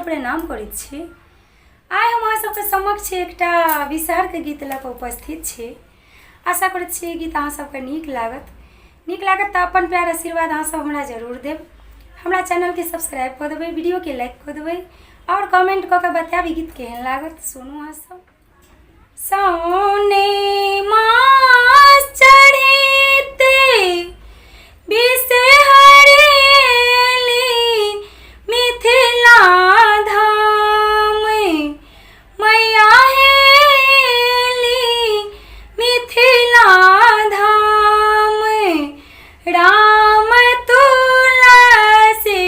सबके प्रणाम करैत छी। आइ हम अहाँ सबके समक्ष एकटा विषहरके गीत लऽ कऽ उपस्थित छी। आशा करैत छी गीत अहाँ सबके नीक लागत तऽ अपन प्यार आशीर्वाद अहाँ सब हमरा जरूर देब। हमरा चैनल के सब्सक्राइब कऽ देबै, वीडियो के लाइक कऽ देबै और कमेंट कऽ के बताबी गीत केहन लागत। सुनू अहाँ सब। साउने मास चढ़िते विषहरी मिथिला धाम, मैया हेली मिथिला धाम। राम तुलसी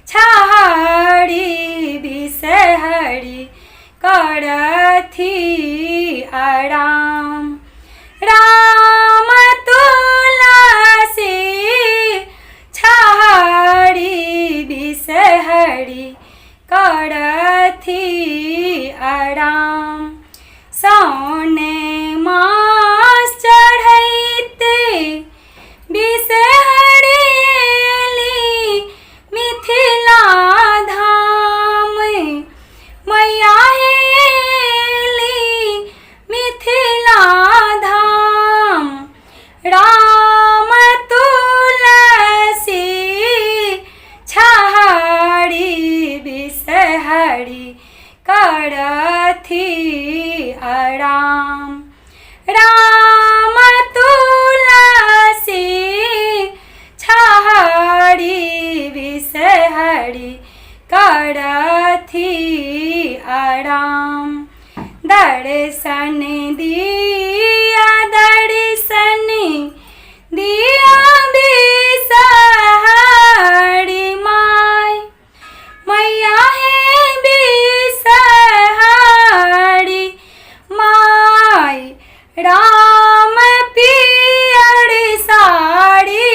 छाड़ी विषहरी करथी आराम। राम तुलसी छाड़ी विषहरी करथी आराम। साउने मास चढ़ैते विषहरी मिथिला धाम, मैया हेली मिथिला धाम। राम तुलसी छाड़ी विषहरी करथी आराम। राम तुलसी छाड़ी विषहरी करथी आराम। दर्शन दिया विषहरी माय, मैया हे विषहरी माय। राम पियर साड़ी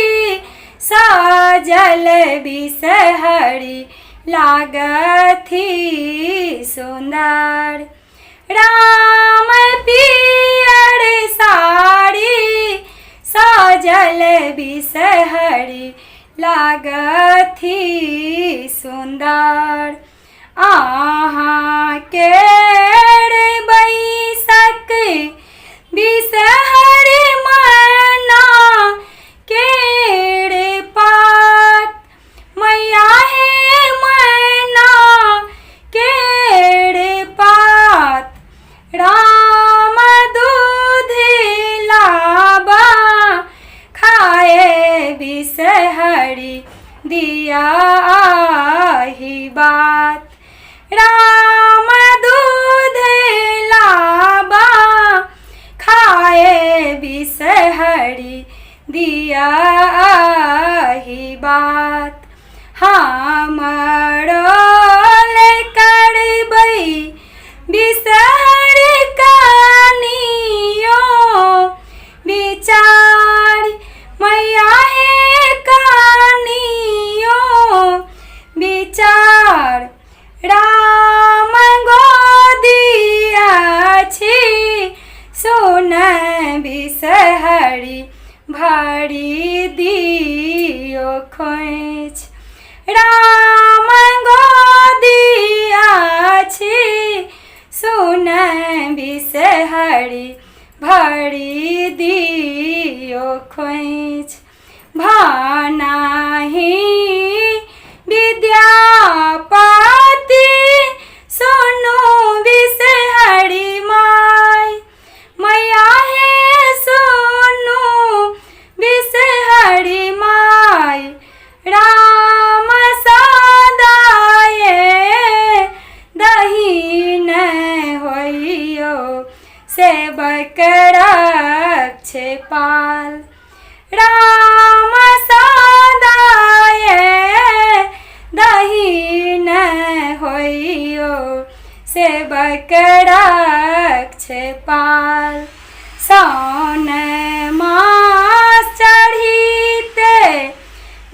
सजल विषहरी लागथी सुंदर। राम पियर साड़ी सजल विषहरी लागथी सुंदर। आहाँ के बैसक विषहरी मना केरे पात, मैया हे मना केरे पात। राम दूध लाबा खाए विषहरी दिया ही बात। राम दूध लाबा खाए विषहरी दिया ही बात। हमरो ले करबै विषहरी कानियो विचार, मैया हे कानियो विचार। राम गोदिया छी सुन विषहरी भरी दियो खोइछ। राम गोदिया छी सुन विषहरी भरी दियो खोइछ। भानाहि विद्यापति सुनु विषहरी माय, मैया हे सुनु विषहरी माय। राम सदाये दहीन होइयो सेवक रक्षे पाल। राम सदाये दहीन होइयो सेवक रक्षे पाल। सावन मास चढ़िते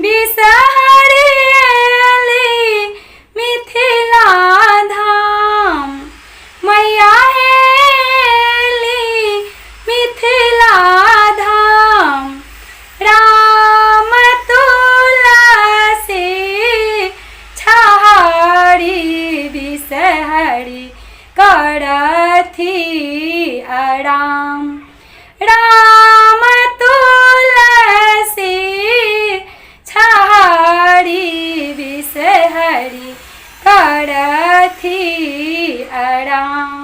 विषहरी मिथिला धाम, मैया हेली मिथिला धाम। राम तुलसी छाड़ी हरि करथी आराम। राम तुलसी छाड़ी विष हरि करथी आराम।